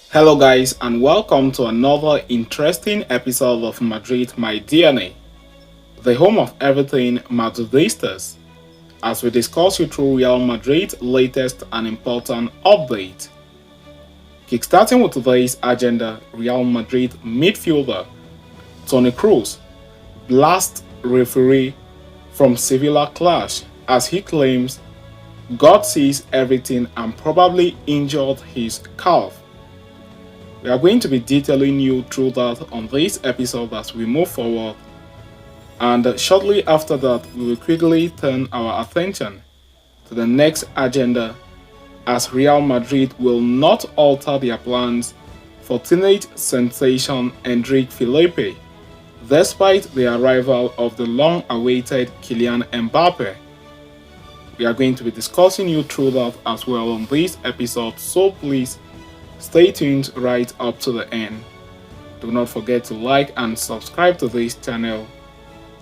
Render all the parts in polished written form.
Hello, guys, and welcome to another interesting episode of Madrid My DNA, the home of everything Madridistas, as we discuss you through Real Madrid's latest and important update. Kickstarting with today's agenda, Real Madrid midfielder Toni Kroos blasts referee from Sevilla clash as he claims God sees everything and probably injured his calf. We are going to be detailing you through that on this episode as we move forward, and shortly after that, we will quickly turn our attention to the next agenda as Real Madrid will not alter their plans for teenage sensation Endrick Felipe, despite the arrival of the long-awaited Kylian Mbappe. We are going to be discussing you through that as well on this episode, so please stay tuned right up to the end. Do not forget to like and subscribe to this channel.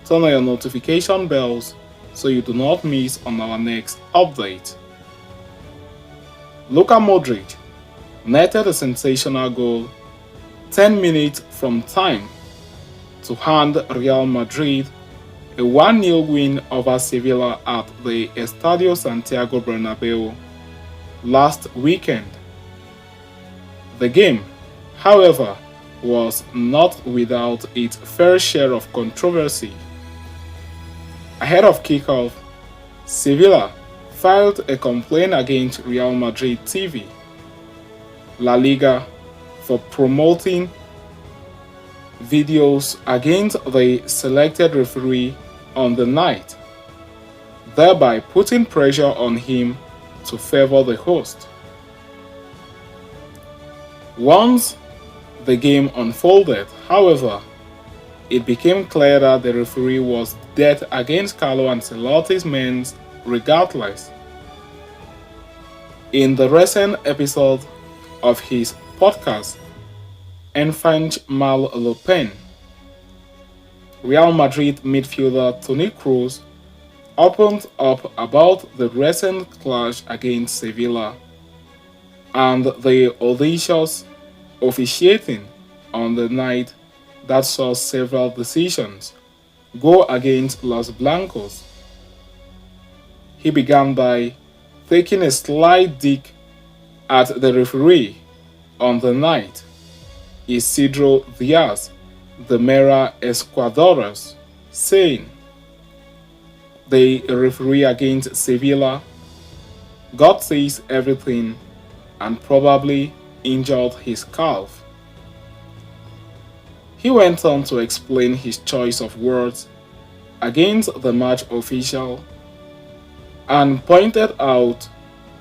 Turn on your notification bells so you do not miss on our next update. Luka Modric netted a sensational goal 10 minutes from time to hand Real Madrid a 1-0 win over Sevilla at the Estadio Santiago Bernabeu last weekend. The game, however, was not without its fair share of controversy. Ahead of kickoff, Sevilla filed a complaint against Real Madrid TV, La Liga, for promoting videos against the selected referee on the night, thereby putting pressure on him to favor the host. Once the game unfolded, however, it became clear that the referee was dead against Carlo Ancelotti's men regardless. In the recent episode of his podcast, Enfant Mal Le Pen, Real Madrid midfielder Toni Kroos opened up about the recent clash against Sevilla and the audacious officiating on the night that saw several decisions go against Los Blancos. He began by taking a slight dig at the referee on the night, Isidro Diaz, the Mera Escuadores, saying the referee against Sevilla God sees everything and probably injured his calf. He went on to explain his choice of words against the match official and pointed out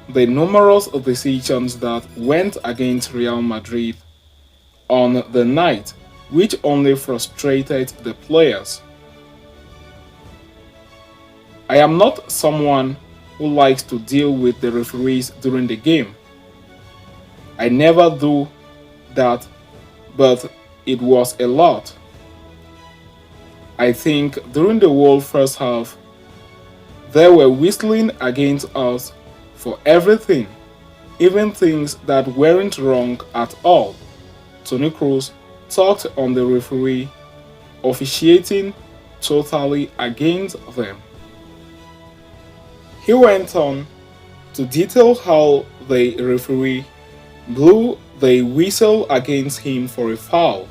the numerous decisions that went against Real Madrid on the night, which only frustrated the players. I am not someone who likes to deal with the referees during the game. I never do that, but it was a lot. I think during the whole first half, they were whistling against us for everything, even things that weren't wrong at all. Toni Kroos talked on the referee officiating totally against them. He went on to detail how the referee blew the whistle against him for a foul,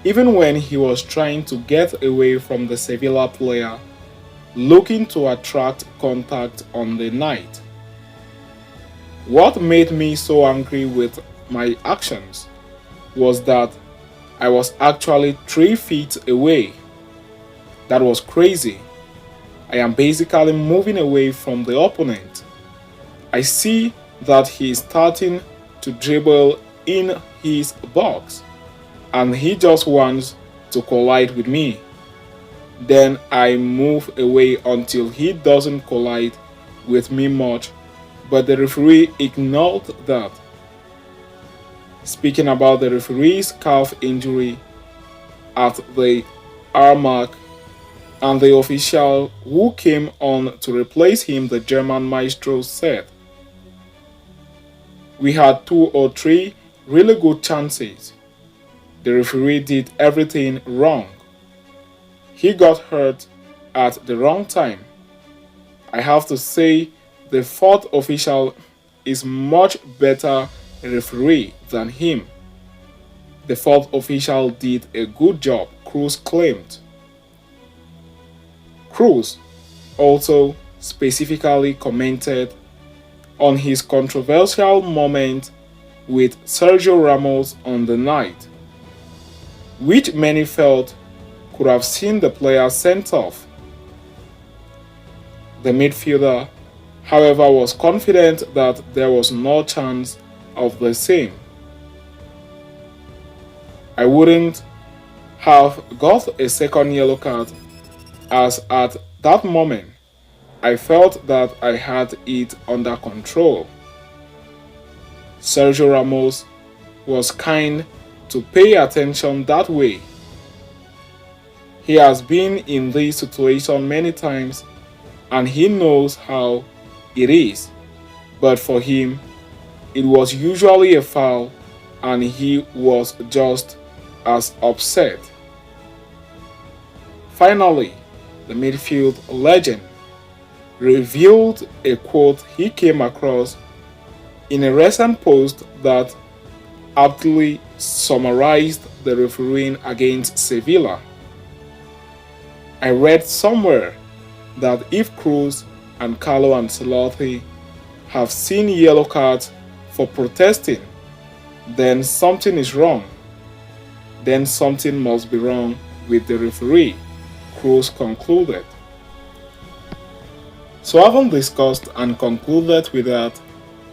even when he was trying to get away from the Sevilla player looking to attract contact on the night. What made me so angry with my actions was that I was actually 3 feet away. That was crazy. I am basically moving away from the opponent. I see that he is starting to dribble in his box and he just wants to collide with me. Then I move away until he doesn't collide with me much, but the referee ignored that. Speaking about the referee's calf injury at the R mark and the official who came on to replace him, the German maestro, said, "We had 2 or 3 really good chances. The referee did everything wrong. He got hurt at the wrong time. I have to say, the fourth official is much better referee than him. The fourth official did a good job, Kroos claimed. Kroos also specifically commented on his controversial moment with Sergio Ramos on the night, which many felt could have seen the player sent off. The midfielder, however, was confident that there was no chance of the same. I wouldn't have got a second yellow card, as at that moment I felt that I had it under control. Sergio Ramos was kind to pay attention that way. He has been in this situation many times and he knows how it is, but for him, it was usually a foul and he was just as upset. Finally, the midfield legend revealed a quote he came across in a recent post that aptly summarized the refereeing against Sevilla. I read somewhere that if Kroos and Carlo Ancelotti have seen yellow cards for protesting, then something is wrong. Then something must be wrong with the referee, Kroos concluded. So having discussed and concluded with that,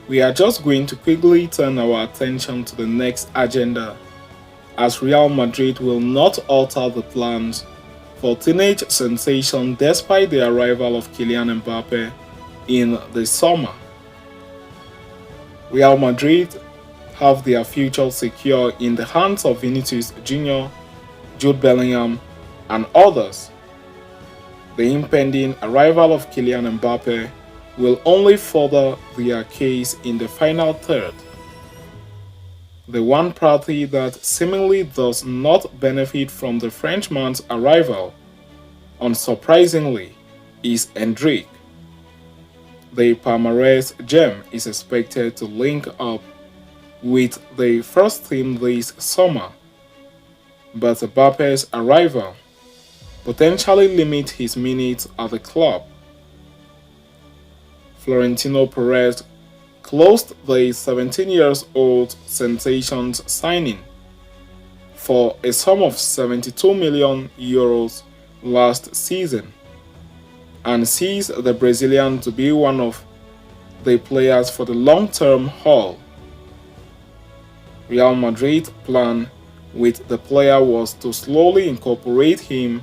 we are just going to quickly turn our attention to the next agenda, as Real Madrid will not alter the plans for teenage sensation despite the arrival of Kylian Mbappe in the summer. Real Madrid have their future secure in the hands of Vinicius Jr., Jude Bellingham, and others. The impending arrival of Kylian Mbappe will only further their case in the final third. The one party that seemingly does not benefit from the Frenchman's arrival, unsurprisingly, is Endrick. The Palmeiras gem is expected to link up with the first team this summer, but Mbappe's arrival potentially limit his minutes at the club. Florentino Perez closed the 17-year-old sensation's signing for a sum of €72 million last season and sees the Brazilian to be one of the players for the long-term haul. Real Madrid's plan with the player was to slowly incorporate him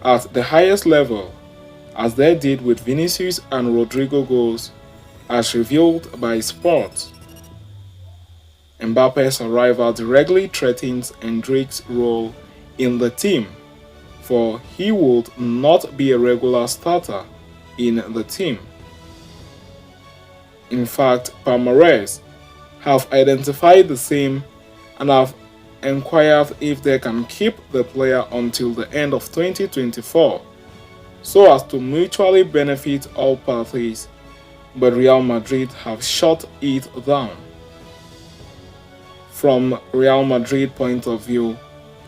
at the highest level, as they did with Vinicius and Rodrigo goals, as revealed by Sport. Mbappe's arrival directly threatens Endrick's role in the team, for he would not be a regular starter in the team. In fact, Palmeiras have identified the same and have inquired if they can keep the player until the end of 2024, so as to mutually benefit all parties, but Real Madrid have shut it down. From Real Madrid point of view,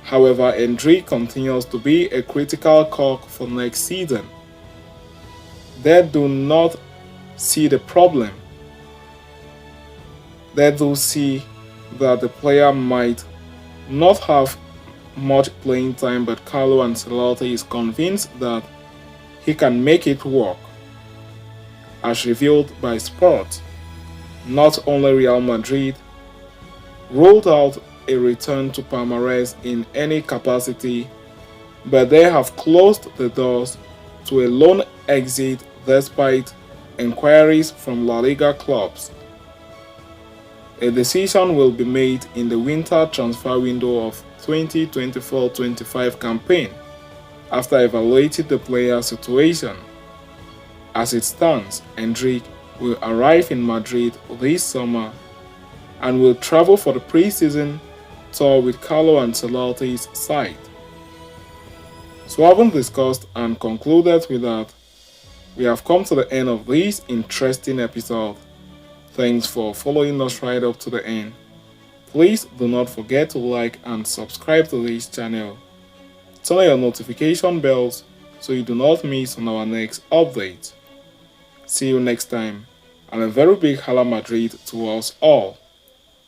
however, Endrick continues to be a critical cog for next season. They do not see the problem. They do see that the player might not have much playing time, but Carlo Ancelotti is convinced that he can make it work. As revealed by Sport, not only Real Madrid ruled out a return to Palmeiras in any capacity, but they have closed the doors to a loan exit despite inquiries from La Liga clubs. A decision will be made in the winter transfer window of 2024-25 campaign after evaluating the player's situation. As it stands, Endrick will arrive in Madrid this summer and will travel for the pre-season tour with Carlo Ancelotti's side. So having discussed and concluded with that, we have come to the end of this interesting episode. Thanks for following us right up to the end. Please do not forget to like and subscribe to this channel. Turn on your notification bells so you do not miss on our next update. See you next time, and a very big Hala Madrid to us all.